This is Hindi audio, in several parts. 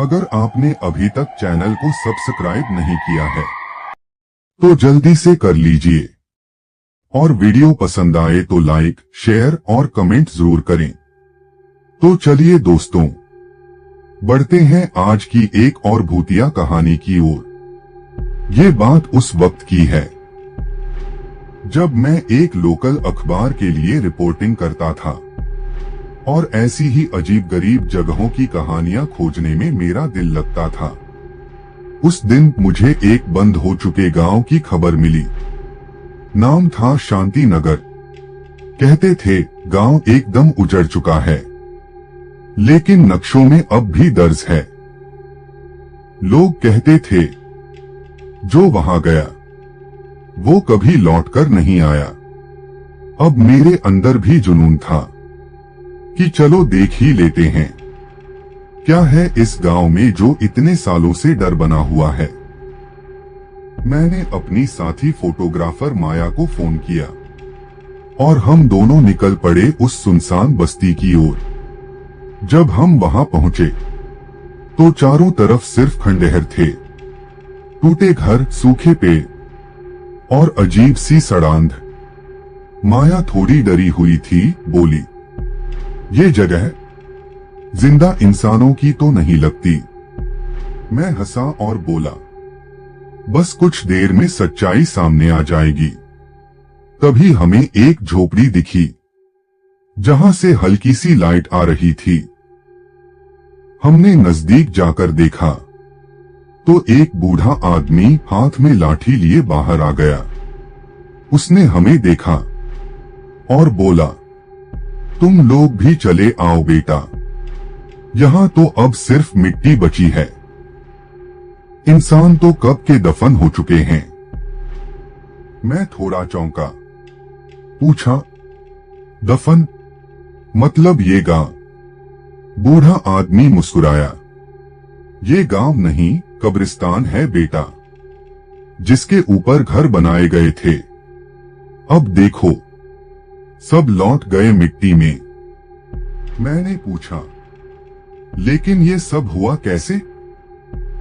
अगर आपने अभी तक चैनल को सब्सक्राइब नहीं किया है तो जल्दी से कर लीजिए और वीडियो पसंद आए तो लाइक, शेयर और कमेंट जरूर करें। तो चलिए दोस्तों, बढ़ते हैं आज की एक और भूतिया कहानी की ओर। ये बात उस वक्त की है जब मैं एक लोकल अखबार के लिए रिपोर्टिंग करता था और ऐसी ही अजीब-गरीब जगहों की कहानियां खोजने में मेरा दिल लगता था। उस दिन मुझे एक बंद हो चुके गांव की खबर मिली। नाम था शांति नगर। कहते थे गांव एकदम उजड़ चुका है, लेकिन नक्शों में अब भी दर्ज है। लोग कहते थे जो वहां गया वो कभी लौटकर नहीं आया। अब मेरे अंदर भी जुनून था कि चलो देख ही लेते हैं क्या है इस गांव में जो इतने सालों से डर बना हुआ है। मैंने अपनी साथी फोटोग्राफर माया को फोन किया और हम दोनों निकल पड़े उस सुनसान बस्ती की ओर। जब हम वहां पहुंचे तो चारों तरफ सिर्फ खंडहर थे, टूटे घर, सूखे पेड़ और अजीब सी सड़ांध। माया थोड़ी डरी हुई थी, बोली, ये जगह जिंदा इंसानों की तो नहीं लगती। मैं हंसा और बोला, बस कुछ देर में सच्चाई सामने आ जाएगी। तभी हमें एक झोपड़ी दिखी जहां से हल्की सी लाइट आ रही थी। हमने नजदीक जाकर देखा तो एक बूढ़ा आदमी हाथ में लाठी लिए बाहर आ गया। उसने हमें देखा और बोला, तुम लोग भी चले आओ बेटा, यहाँ तो अब सिर्फ मिट्टी बची है। इंसान तो कब के दफन हो चुके हैं। मैं थोड़ा चौंका, पूछा, दफन मतलब ये गांव? बूढ़ा आदमी मुस्कुराया, ये गांव नहीं, कब्रिस्तान है बेटा, जिसके ऊपर घर बनाए गए थे। अब देखो सब लौट गए मिट्टी में। मैंने पूछा, लेकिन ये सब हुआ कैसे?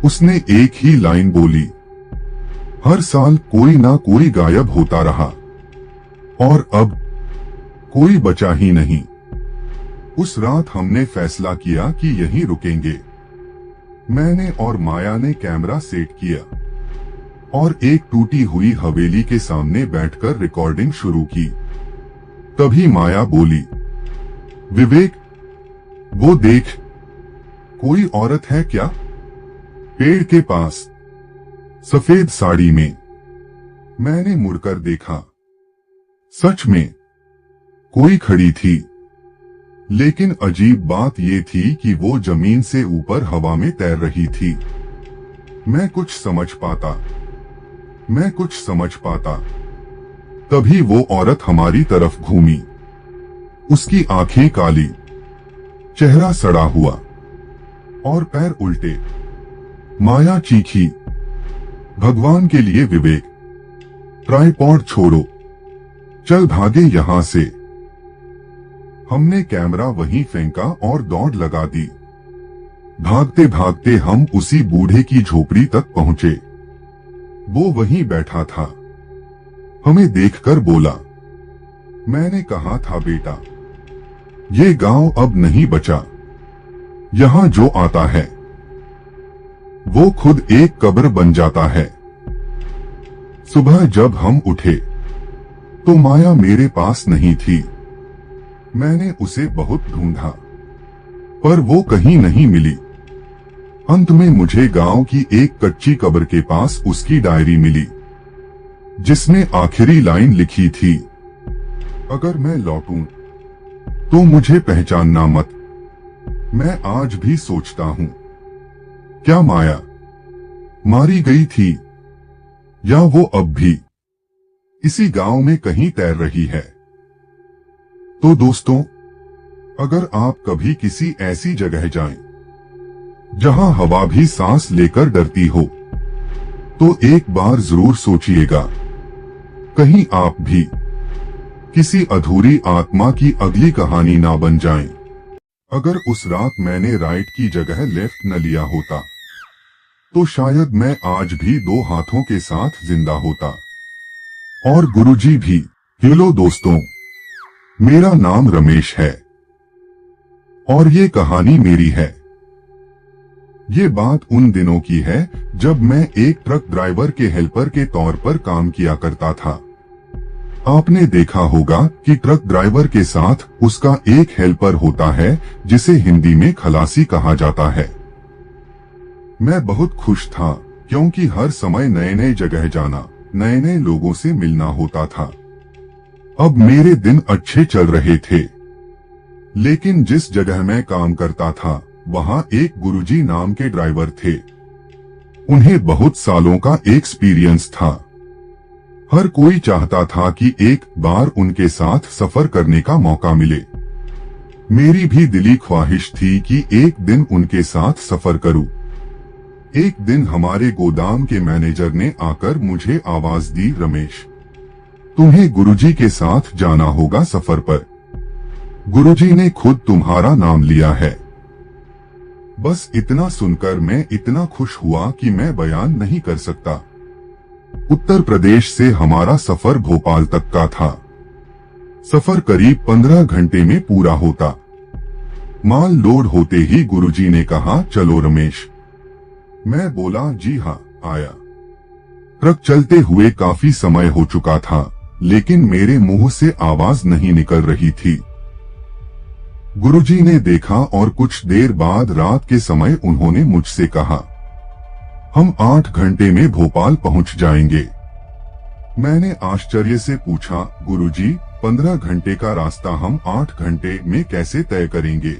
उसने एक ही लाइन बोली, हर साल कोई ना कोई गायब होता रहा और अब कोई बचा ही नहीं। उस रात हमने फैसला किया कि यहीं रुकेंगे। मैंने और माया ने कैमरा सेट किया और एक टूटी हुई हवेली के सामने बैठकर रिकॉर्डिंग शुरू की। तभी माया बोली, विवेक वो देख, कोई औरत है क्या पेड़ के पास, सफेद साड़ी में। मैंने मुड़कर देखा, सच में कोई खड़ी थी, लेकिन अजीब बात ये थी कि वो जमीन से ऊपर हवा में तैर रही थी। मैं कुछ समझ पाता। तभी वो औरत हमारी तरफ घूमी। उसकी आंखें काली, चेहरा सड़ा हुआ और पैर उल्टे। माया चीखी, भगवान के लिए विवेक, ट्राइपॉड छोड़ो, चल भागे यहां से। हमने कैमरा वहीं फेंका और दौड़ लगा दी। भागते भागते हम उसी बूढ़े की झोपड़ी तक पहुंचे। वो वहीं बैठा था। हमें देखकर बोला, मैंने कहा था बेटा, ये गांव अब नहीं बचा। यहां जो आता है वो खुद एक कब्र बन जाता है। सुबह जब हम उठे तो माया मेरे पास नहीं थी। मैंने उसे बहुत ढूंढा पर वो कहीं नहीं मिली। अंत में मुझे गांव की एक कच्ची कब्र के पास उसकी डायरी मिली, जिसमें आखिरी लाइन लिखी थी, अगर मैं लौटूं तो मुझे पहचानना मत। मैं आज भी सोचता हूं, क्या माया मारी गई थी या वो अब भी इसी गांव में कहीं तैर रही है। तो दोस्तों, अगर आप कभी किसी ऐसी जगह जाएं जहां हवा भी सांस लेकर डरती हो, तो एक बार जरूर सोचिएगा, कहीं आप भी किसी अधूरी आत्मा की अगली कहानी ना बन जाएं। अगर उस रात मैंने राइट की जगह लेफ्ट न लिया होता तो शायद मैं आज भी 2 हाथों के साथ जिंदा होता, और गुरुजी भी। हेलो दोस्तों, मेरा नाम रमेश है और ये कहानी मेरी है। ये बात उन दिनों की है जब मैं एक ट्रक ड्राइवर के हेल्पर के तौर पर काम किया करता था। आपने देखा होगा कि ट्रक ड्राइवर के साथ उसका एक हेल्पर होता है जिसे हिंदी में खलासी कहा जाता है। मैं बहुत खुश था क्योंकि हर समय नए नए जगह जाना, नए नए लोगों से मिलना होता था। अब मेरे दिन अच्छे चल रहे थे, लेकिन जिस जगह मैं काम करता था वहां एक गुरुजी नाम के ड्राइवर थे। उन्हें बहुत सालों का एक्सपीरियंस था। हर कोई चाहता था कि एक बार उनके साथ सफर करने का मौका मिले। मेरी भी दिली ख्वाहिश थी कि एक दिन उनके साथ सफर करूं। एक दिन हमारे गोदाम के मैनेजर ने आकर मुझे आवाज दी, रमेश, तुम्हें गुरुजी के साथ जाना होगा सफर पर। गुरुजी ने खुद तुम्हारा नाम लिया है। बस इतना सुनकर मैं इतना खुश हुआ कि मैं बयान नहीं कर सकता। उत्तर प्रदेश से हमारा सफर भोपाल तक का था। सफर करीब 15 घंटे में पूरा होता। माल लोड होते ही गुरुजी ने कहा, चलो रमेश। मैं बोला, जी हाँ, आया। ट्रक चलते हुए काफी समय हो चुका था, लेकिन मेरे मुंह से आवाज नहीं निकल रही थी। गुरुजी ने देखा और कुछ देर बाद रात के समय उन्होंने मुझसे कहा, हम 8 घंटे में भोपाल पहुंच जाएंगे। मैंने आश्चर्य से पूछा, गुरुजी, 15 घंटे का रास्ता हम 8 घंटे में कैसे तय करेंगे?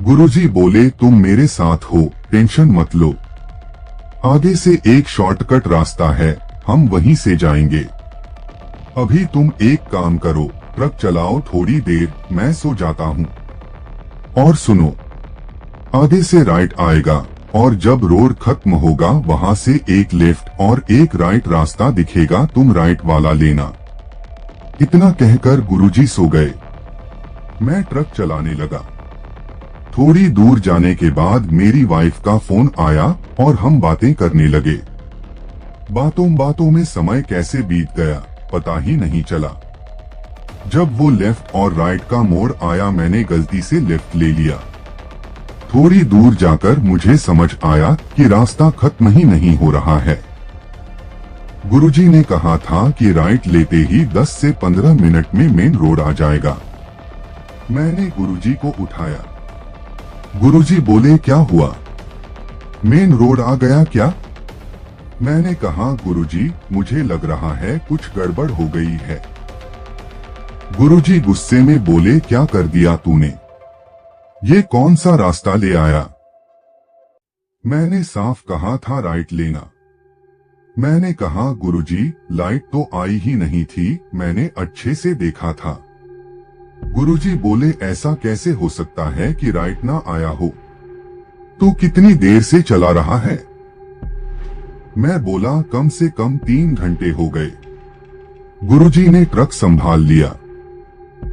गुरुजी बोले, तुम मेरे साथ हो, टेंशन मत लो। आगे से एक शॉर्टकट रास्ता है, हम वहीं से जाएंगे। अभी तुम एक काम करो, ट्रक चलाओ थोड़ी देर, मैं सो जाता हूँ। और सुनो, आगे से राइट आएगा और जब रोड खत्म होगा वहां से एक लेफ्ट और एक राइट रास्ता दिखेगा, तुम राइट वाला लेना। इतना कहकर गुरुजी सो गए। मैं ट्रक चलाने लगा। थोड़ी दूर जाने के बाद मेरी वाइफ का फोन आया और हम बातें करने लगे। बातों बातों में समय कैसे बीत गया पता ही नहीं चला। जब वो लेफ्ट और राइट का मोड़ आया, मैंने गलती से लेफ्ट ले लिया। थोड़ी दूर जाकर मुझे समझ आया कि रास्ता खत्म ही नहीं हो रहा है। गुरुजी ने कहा था कि राइट लेते ही 10 से 15 मिनट में मेन रोड आ जाएगा। मैंने गुरुजी को उठाया। गुरुजी बोले, क्या हुआ, मेन रोड आ गया क्या? मैंने कहा, गुरुजी, मुझे लग रहा है कुछ गड़बड़ हो गई है। गुरुजी गुस्से में बोले, क्या कर दिया तूने? ये कौन सा रास्ता ले आया? मैंने साफ कहा था राइट लेना। मैंने कहा, गुरुजी, लाइट तो आई ही नहीं थी, मैंने अच्छे से देखा था। गुरुजी बोले, ऐसा कैसे हो सकता है कि राइट ना आया हो? तू कितनी देर से चला रहा है? मैं बोला, कम से कम 3 घंटे हो गए। गुरुजी ने ट्रक संभाल लिया।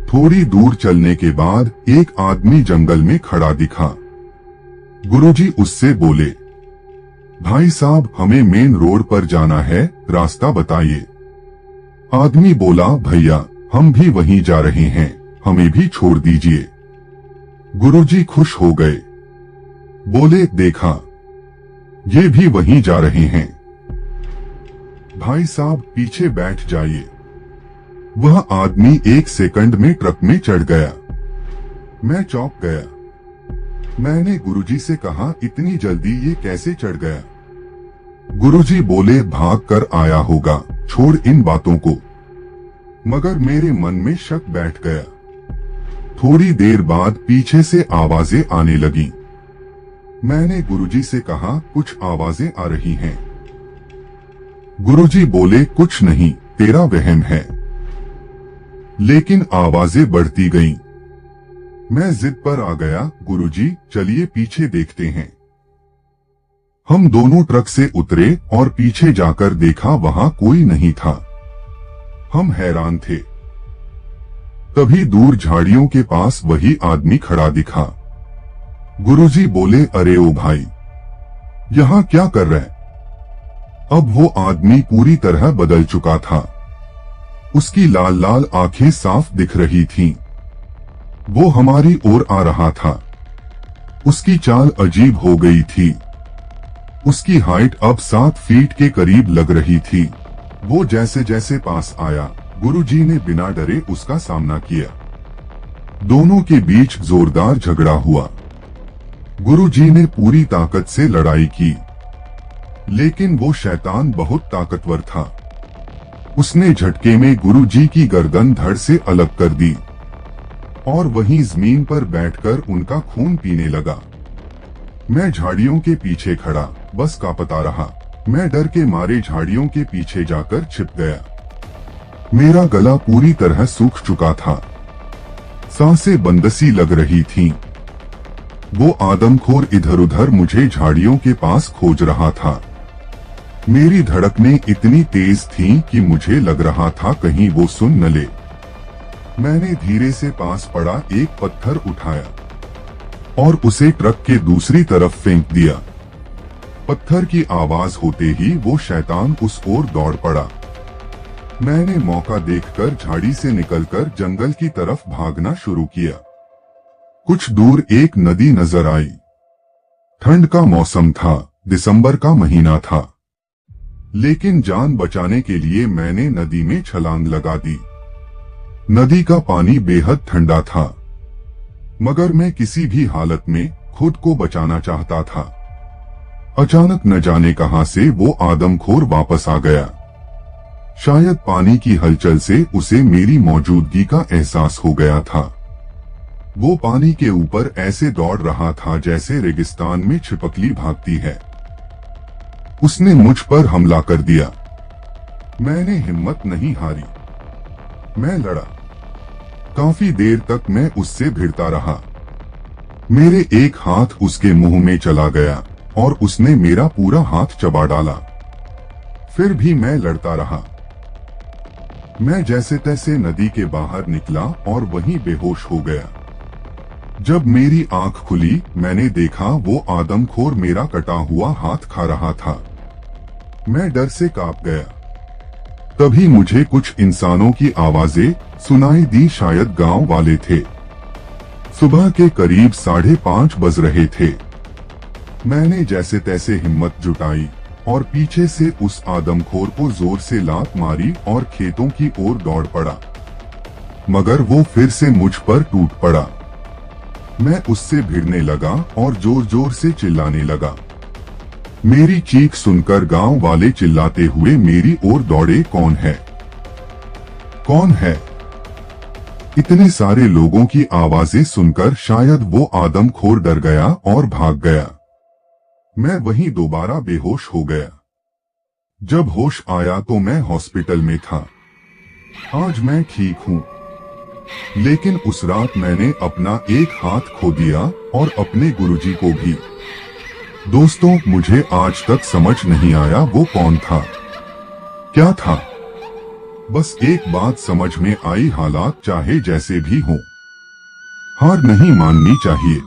थोड़ी दूर चलने के बाद एक आदमी जंगल में खड़ा दिखा। गुरुजी उससे बोले, भाई साहब, हमें मेन रोड पर जाना है, रास्ता बताइए। आदमी बोला, भैया, हम भी वहीं जा रहे हैं, हमें भी छोड़ दीजिए। गुरुजी खुश हो गए। बोले, देखा, ये भी वहीं जा रहे हैं। भाई साहब, पीछे बैठ जाइए। वह आदमी 1 सेकंड में ट्रक में चढ़ गया। मैं चौंक गया। मैंने गुरुजी से कहा, इतनी जल्दी ये कैसे चढ़ गया? गुरुजी बोले, भाग कर आया होगा, छोड़ इन बातों को। मगर मेरे मन में शक बैठ गया। थोड़ी देर बाद पीछे से आवाजें आने लगी। मैंने गुरुजी से कहा, कुछ आवाजें आ रही हैं। गुरुजी बोले, कुछ नहीं, तेरा वहम है। लेकिन आवाजें बढ़ती गईं। मैं जिद पर आ गया, गुरुजी, चलिए पीछे देखते हैं। हम दोनों ट्रक से उतरे और पीछे जाकर देखा, वहां कोई नहीं था। हम हैरान थे। तभी दूर झाड़ियों के पास वही आदमी खड़ा दिखा। गुरुजी बोले, अरे ओ भाई, यहाँ क्या कर रहे? अब वो आदमी पूरी तरह बदल चुका था। उसकी लाल लाल आंखें साफ दिख रही थीं। वो हमारी ओर आ रहा था। उसकी चाल अजीब हो गई थी। उसकी हाइट अब 7 फीट के करीब लग रही थी। वो जैसे जैसे पास आया, गुरुजी ने बिना डरे उसका सामना किया। दोनों के बीच जोरदार झगड़ा हुआ। गुरुजी ने पूरी ताकत से लड़ाई की, लेकिन वो शैतान बहुत ताकतवर था। उसने झटके में गुरुजी की गर्दन धड़ से अलग कर दी और वहीं जमीन पर बैठकर उनका खून पीने लगा। मैं झाड़ियों के पीछे खड़ा बस कांपता रहा। मैं डर के मारे झाड़ियों के पीछे जाकर छिप गया। मेरा गला पूरी तरह सूख चुका था। सांसें बंदसी लग रही थीं। वो आदमखोर इधर उधर मुझे झाड़ियों के पास खोज रहा था। मेरी धड़कनें इतनी तेज थीं कि मुझे लग रहा था कहीं वो सुन न ले। मैंने धीरे से पास पड़ा एक पत्थर उठाया और उसे ट्रक के दूसरी तरफ फेंक दिया। पत्थर की आवाज होते ही वो शैतान उस ओर दौड़ पड़ा। मैंने मौका देखकर झाड़ी से निकलकर जंगल की तरफ भागना शुरू किया। कुछ दूर एक नदी नजर आई। ठंड का मौसम था, दिसंबर का महीना था, लेकिन जान बचाने के लिए मैंने नदी में छलांग लगा दी। नदी का पानी बेहद ठंडा था, मगर मैं किसी भी हालत में खुद को बचाना चाहता था। अचानक न जाने कहां से वो आदमखोर वापस आ गया। शायद पानी की हलचल से उसे मेरी मौजूदगी का एहसास हो गया था। वो पानी के ऊपर ऐसे दौड़ रहा था जैसे रेगिस्तान में छिपकली भागती है। उसने मुझ पर हमला कर दिया। मैंने हिम्मत नहीं हारी। मैं लड़ा। काफी देर तक मैं उससे भिड़ता रहा। मेरे एक हाथ उसके मुंह में चला गया और उसने मेरा पूरा हाथ चबा डाला। फिर भी मैं लड़ता रहा। मैं जैसे तैसे नदी के बाहर निकला और वहीं बेहोश हो गया। जब मेरी आंख खुली, मैंने देखा वो आदमखोर मेरा कटा हुआ हाथ खा रहा था। मैं डर से कांप गया। तभी मुझे कुछ इंसानों की आवाजें सुनाई दी। शायद गांव वाले थे। सुबह के करीब 5:30 बज रहे थे। मैंने जैसे तैसे हिम्मत जुटाई और पीछे से उस आदमखोर को जोर से लात मारी और खेतों की ओर दौड़ पड़ा, मगर वो फिर से मुझ पर टूट पड़ा। मैं उससे भिड़ने लगा और जोर जोर से चिल्लाने लगा। मेरी चीख सुनकर गांव वाले चिल्लाते हुए मेरी ओर दौड़े, कौन है? कौन है? इतने सारे लोगों की आवाजें सुनकर शायद वो आदमखोर डर गया और भाग गया। मैं वहीं दोबारा बेहोश हो गया। जब होश आया तो मैं हॉस्पिटल में था। आज मैं ठीक हूँ, लेकिन उस रात मैंने अपना एक हाथ खो दिया और अपने गुरुजी को भी। दोस्तों, मुझे आज तक समझ नहीं आया वो कौन था, क्या था। बस एक बात समझ में आई, हालात चाहे जैसे भी हों, हार नहीं माननी चाहिए।